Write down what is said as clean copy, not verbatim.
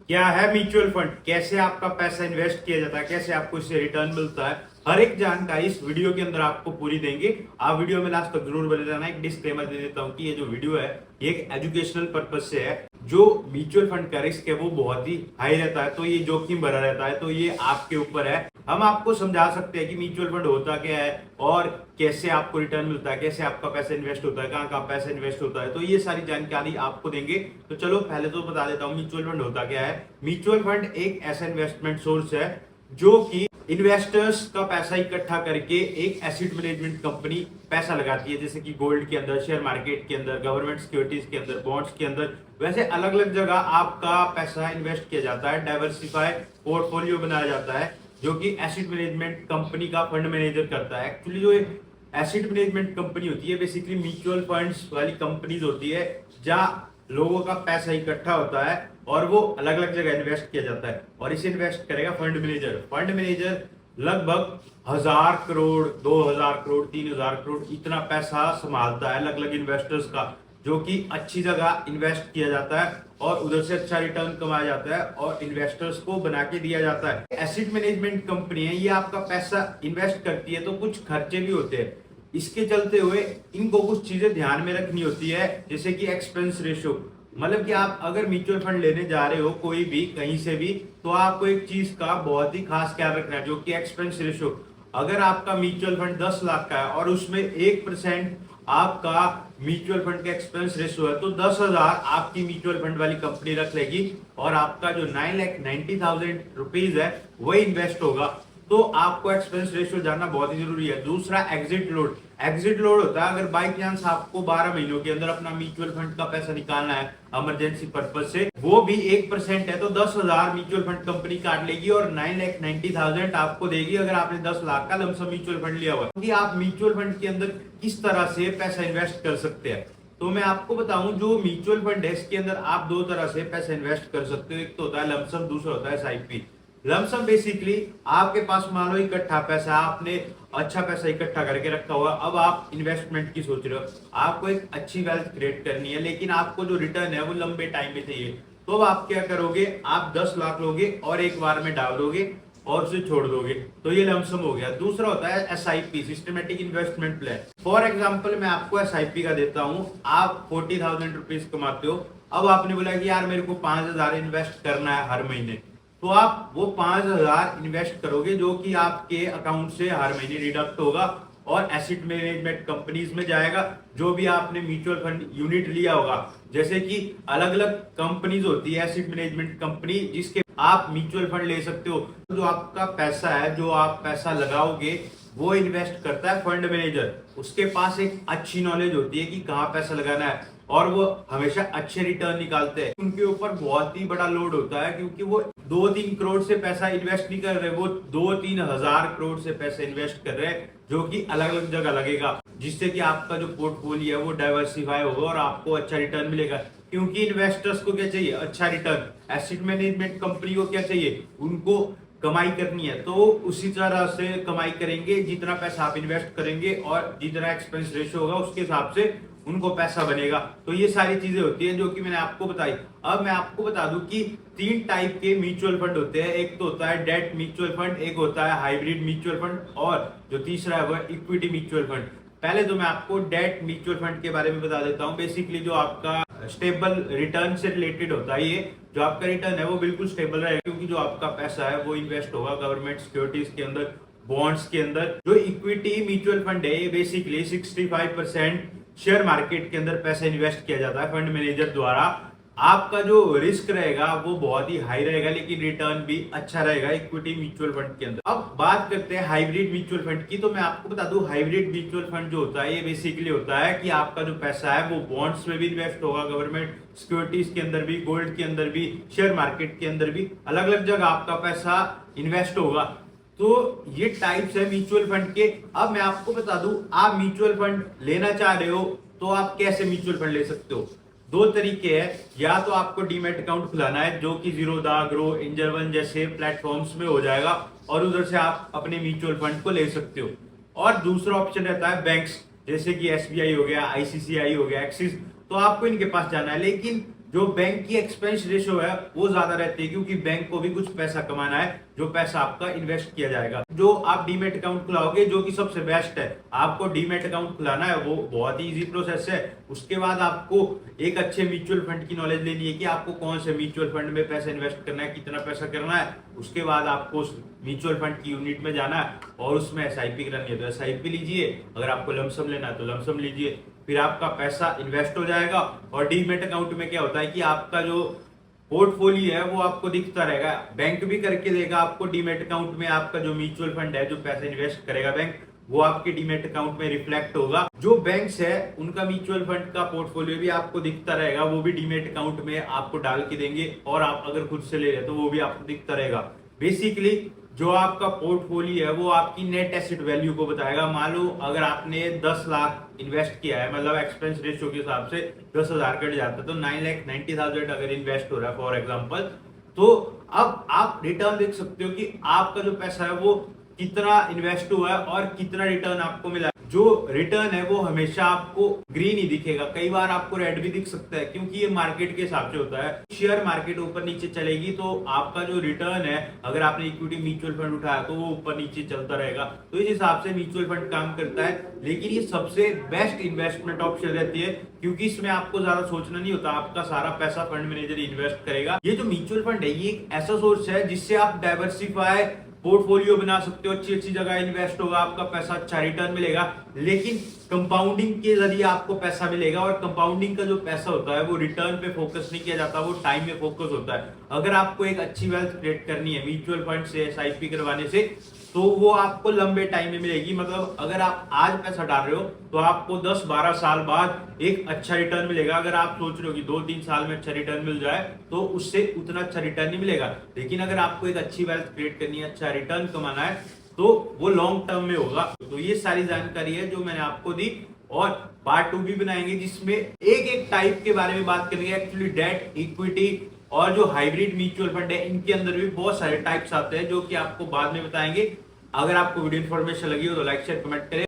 क्या है mutual fund, कैसे आपका पैसा इन्वेस्ट किया जाता है, कैसे आपको इससे रिटर्न मिलता है, हर एक जानकारी इस वीडियो के अंदर आपको पूरी देंगे। आप वीडियो में लास्ट तक जरूर बने रहना। एक डिस्क्लेमर दे देता हूं कि ये जो वीडियो है ये एक एजुकेशनल पर्पज से है। जो म्यूचुअल फंड का रिस्क है वो बहुत ही हाई रहता है, तो ये जोखिम भरा रहता है, तो ये आपके ऊपर है। हम आपको समझा सकते हैं कि म्यूचुअल फंड होता क्या है और कैसे आपको रिटर्न मिलता है, कैसे आपका पैसा इन्वेस्ट होता है, कहाँ कहाँ पैसा इन्वेस्ट होता है, तो ये सारी जानकारी आपको देंगे। तो चलो पहले तो बता देता हूँ म्यूचुअल फंड होता क्या है। म्यूचुअल फंड एक ऐसा इन्वेस्टमेंट सोर्स है जो कि इन्वेस्टर्स का पैसा इकट्ठा करके एक एसेट मैनेजमेंट कंपनी पैसा लगाती है, जैसे कि गोल्ड के अंदर, शेयर मार्केट के अंदर, गवर्नमेंट सिक्योरिटीज के अंदर, बॉन्ड्स के अंदर। वैसे अलग अलग जगह आपका पैसा इन्वेस्ट किया जाता है, डाइवर्सिफाई पोर्टफोलियो बनाया जाता है, जो कि एसेट मैनेजमेंट कंपनी का फंड मैनेजर करता है। एक्चुअली जो एसेट मैनेजमेंट कंपनी होती है बेसिकली म्यूचुअल फंड्स वाली कंपनीज होती है, जहाँ लोगों का पैसा इकट्ठा होता है और वो अलग अलग जगह इन्वेस्ट किया जाता है, और इसे इन्वेस्ट करेगा फंड मैनेजर। फंड मैनेजर लगभग 1,000 करोड़, 2,000 करोड़, 3,000 करोड़ इतना पैसा संभालता है अलग अलग इन्वेस्टर्स का, जो कि अच्छी जगह इन्वेस्ट किया जाता है और उधर से अच्छा रिटर्न कमाया जाता है और इन्वेस्टर्स को बना के दिया जाता है। एसेट मैनेजमेंट कंपनी है, ये आपका पैसा इन्वेस्ट करती है, तो कुछ खर्चे भी होते हैं। इसके चलते हुए इनको कुछ चीजें ध्यान में रखनी होती है, जैसे कि एक्सपेंस रेशियो। मतलब कि आप अगर म्यूचुअल फंड लेने जा रहे हो कोई भी कहीं से भी, तो आपको एक चीज का बहुत ही खास ख्याल रखना है, जो कि एक्सपेंस रेशियो। अगर आपका म्यूचुअल फंड 10 लाख का है और उसमें 1% आपका म्यूचुअल फंड का एक्सपेंस रेशियो है, तो 10,000 आपकी म्यूचुअल फंड वाली कंपनी रख लेगी और आपका जो 9,90,000 रुपीज है वही इन्वेस्ट होगा। तो आपको एक्सपेंस रेशियो जानना बहुत ही जरूरी है। दूसरा एग्जिट लोड। एग्जिट लोड होता है अगर बाई चांस आपको 12 महीनों के अंदर अपना म्यूचुअल फंड का पैसा निकालना है इमरजेंसी पर्पज से, वो भी 1% है, तो 10,000 म्यूचुअल फंड कंपनी काट लेगी और 9,90,000 आपको देगी अगर आपने 10 लाख का लमसम म्यूचुअल फंड लिया हुआ। क्योंकि आप म्यूचुअल फंड के अंदर किस तरह से पैसा इन्वेस्ट कर सकते हैं, तो मैं आपको बताऊं जो म्यूचुअल फंड है इसके अंदर आप दो तरह से पैसा इन्वेस्ट कर सकते हो। एक तो होता है लमसम, दूसरा होता है एसआईपी। लमसम बेसिकली आपके पास मान लो इकट्ठा पैसा, आपने अच्छा पैसा इकट्ठा करके रखा हुआ, अब आप इन्वेस्टमेंट की सोच रहे हो, आपको एक अच्छी वेल्थ क्रिएट करनी है, लेकिन आपको जो रिटर्न है वो लंबे टाइम में चाहिए। तो अब आप क्या करोगे, आप 10 लाख लोगे और एक बार में डाल दोगे और उसे छोड़ दोगे, तो ये लमसम हो गया। दूसरा होता है SIP, systematic investment plan. For example मैं आपको एसआईपी का देता हूं। आप 40,000 रुपीज कमाते हो, अब आपने बोला कि यार मेरे को 5,000 इन्वेस्ट करना है हर महीने, तो आप वो 5,000 इन्वेस्ट करोगे, जो कि आपके अकाउंट से हर महीने डिडक्ट होगा और एसेट मैनेजमेंट कंपनीज में जाएगा। जो भी आपने म्यूचुअल फंड यूनिट लिया होगा, जैसे कि अलग अलग कंपनीज होती है एसेट मैनेजमेंट कंपनी, जिसके आप म्यूचुअल फंड ले सकते हो। जो आपका पैसा है, जो आप पैसा लगाओगे, वो इन्वेस्ट करता है फंड मैनेजर। उसके पास एक अच्छी नॉलेज होती है कि कहाँ पैसा लगाना है और वो हमेशा अच्छे रिटर्न निकालते हैं। उनके ऊपर बहुत ही बड़ा लोड होता है, क्योंकि वो 2-3 करोड़ से पैसा इन्वेस्ट नहीं कर रहे, वो 2-3 हजार करोड़ से पैसा इन्वेस्ट कर रहे हैं, जो कि अलग अलग जगह लगेगा, जिससे कि आपका जो पोर्टफोलियो है वो डाइवर्सिफाई होगा और आपको अच्छा रिटर्न मिलेगा। क्योंकि इन्वेस्टर्स को क्या चाहिए, अच्छा रिटर्न। एसेट मैनेजमेंट कंपनी को क्या चाहिए, उनको कमाई करनी है, तो उसी तरह से कमाई करेंगे। जितना पैसा आप इन्वेस्ट करेंगे और जितना एक्सपेंस रेशियो होगा उसके हिसाब से उनको पैसा बनेगा। तो ये सारी चीजें होती हैं जो कि मैंने आपको बताई। अब मैं आपको बता दूं कि 3 टाइप के म्यूचुअल फंड होते हैं। एक तो होता है डेट म्यूचुअल फंड, एक होता है हाइब्रिड म्यूचुअल फंड, और जो तीसरा है वो इक्विटी म्यूचुअल फंड। पहले तो मैं आपको डेट म्यूचुअल फंड के बारे में बता देता हूँ। बेसिकली जो आपका स्टेबल रिटर्न से रिलेटेड होता है, ये जो आपका रिटर्न है वो बिल्कुल स्टेबल रहेगा, क्योंकि जो आपका पैसा है वो इन्वेस्ट होगा गवर्नमेंट सिक्योरिटीज के अंदर, बॉन्ड्स के अंदर। जो इक्विटी म्यूचुअल फंड है ये बेसिकली 65% शेयर मार्केट के अंदर पैसा इन्वेस्ट किया जाता है फंड मैनेजर द्वारा। आपका जो रिस्क रहेगा वो बहुत ही हाई रहेगा, लेकिन रिटर्न भी अच्छा रहेगा इक्विटी म्यूचुअल फंड के अंदर। अब बात करते हैं हाइब्रिड म्यूचुअल फंड की। तो मैं आपको बता दूं हाइब्रिड म्यूचुअल फंड जो होता है ये बेसिकली होता है कि आपका जो पैसा है वो बॉन्ड्स में भी इन्वेस्ट होगा, गवर्नमेंट सिक्योरिटीज के अंदर भी, गोल्ड के अंदर भी, शेयर मार्केट के अंदर भी, अलग अलग जगह आपका पैसा इन्वेस्ट होगा। तो ये टाइप्स है म्यूचुअल फंड के। अब मैं आपको बता दूं, आप म्यूचुअल फंड लेना चाह रहे हो तो आप कैसे म्यूचुअल फंड ले सकते हो। 2 तरीके हैं, या तो आपको डीमैट अकाउंट खुलाना है, जो कि ज़ीरोधा, ग्रो, एंजल वन जैसे प्लेटफॉर्म्स में हो जाएगा, और उधर से आप अपने म्यूचुअल फंड को ले सकते हो। और दूसरा ऑप्शन रहता है बैंक्स, जैसे कि एसबीआई हो गया, आईसीसीआई हो गया, एक्सिस, तो आपको इनके पास जाना है। लेकिन जो बैंक की एक्सपेंस रेशियो है वो ज्यादा रहती है, क्योंकि बैंक को भी कुछ पैसा कमाना है, जो पैसा आपका इन्वेस्ट किया जाएगा। जो आप डीमेट अकाउंट खुलाओगे, जो कि सबसे बेस्ट है, आपको डीमेट अकाउंट खुलाना है, वो बहुत ही इजी प्रोसेस है। उसके बाद आपको एक अच्छे म्यूचुअल फंड की नॉलेज लेनी है कि आपको कौन से म्यूचुअल फंड में पैसा इन्वेस्ट करना है, कितना पैसा करना है। उसके बाद आपको म्यूचुअल फंड की यूनिट में जाना है और उसमें एसआईपी करनी है, तो एसआईपी लीजिए। अगर आपको लमसम लेना है तो लमसम लीजिए, फिर आपका पैसा इन्वेस्ट हो जाएगा। और डीमेट अकाउंट में क्या होता है कि आपका जो पोर्टफोलियो है वो आपको दिखता रहेगा, बैंक भी करके देगा आपको डीमेट अकाउंट में। आपका जो म्यूचुअल फंड है, जो पैसा इन्वेस्ट करेगा बैंक, वो आपके डीमेट अकाउंट में रिफ्लेक्ट होगा। जो बैंक्स है उनका म्यूचुअल फंड का पोर्टफोलियो भी आपको दिखता रहेगा, वो भी डीमेट अकाउंट में आपको डाल के देंगे। और आप अगर खुद से ले रहे तो वो भी आपको दिखता रहेगा। बेसिकली जो आपका पोर्टफोलियो है वो आपकी नेट एसेट वैल्यू को बताएगा। मान लो अगर आपने 10 लाख इन्वेस्ट किया है, मतलब एक्सपेंस रेशियो के हिसाब से 10,000 कट जाता है, तो 9,90,000 अगर इन्वेस्ट हो रहा है फॉर एग्जांपल, तो अब आप रिटर्न देख सकते हो कि आपका जो पैसा है वो कितना इन्वेस्ट हुआ है और कितना रिटर्न आपको मिला। जो रिटर्न है वो हमेशा आपको ग्रीन ही दिखेगा, कई बार आपको रेड भी दिख सकता है, क्योंकि ये मार्केट के हिसाब से होता है। शेयर मार्केट ऊपर नीचे चलेगी तो आपका जो रिटर्न है, अगर आपने इक्विटी म्यूचुअल फंड उठाया तो वो ऊपर नीचे चलता रहेगा। तो इस हिसाब से म्यूचुअल फंड काम करता है। लेकिन ये सबसे बेस्ट इन्वेस्टमेंट ऑप्शन रहती है, क्योंकि इसमें आपको ज्यादा सोचना नहीं होता, आपका सारा पैसा फंड मैनेजर इन्वेस्ट करेगा। ये जो म्यूचुअल फंड है ये एक ऐसा सोर्स है जिससे आप डाइवर्सिफाई पोर्टफोलियो बना सकते हो, अच्छी अच्छी जगह इन्वेस्ट होगा, आपका पैसा अच्छा रिटर्न मिलेगा। लेकिन कंपाउंडिंग के जरिए आपको पैसा मिलेगा, और कंपाउंडिंग का जो पैसा होता है वो रिटर्न पे फोकस नहीं किया जाता, वो टाइम में फोकस होता है। अगर आपको एक अच्छी वेल्थ क्रिएट करनी है म्यूचुअल फंड से, एसआईपी करवाने से, तो वो आपको लंबे टाइम में मिलेगी। मतलब अगर आप आज पैसा डाल रहे हो तो आपको 10-12 साल बाद एक अच्छा रिटर्न मिलेगा। अगर आप सोच रहे हो कि 2-3 साल में अच्छा रिटर्न मिल जाए, तो उससे उतना अच्छा रिटर्न नहीं मिलेगा। लेकिन अगर आपको एक अच्छी वेल्थ क्रिएट करनी है, अच्छा रिटर्न कमाना है, तो वो लॉन्ग टर्म में होगा। तो ये सारी जानकारी है जो मैंने आपको दी, और पार्ट 2 भी बनाएंगे जिसमें एक एक टाइप के बारे में बात करेंगे। एक्चुअली डेट, इक्विटी और जो हाइब्रिड म्यूचुअल फंड है, इनके अंदर भी बहुत सारे टाइप्स आते हैं जो कि आपको बाद में बताएंगे। अगर आपको वीडियो इन्फॉर्मेशन लगी हो तो लाइक शेयर कमेंट करें।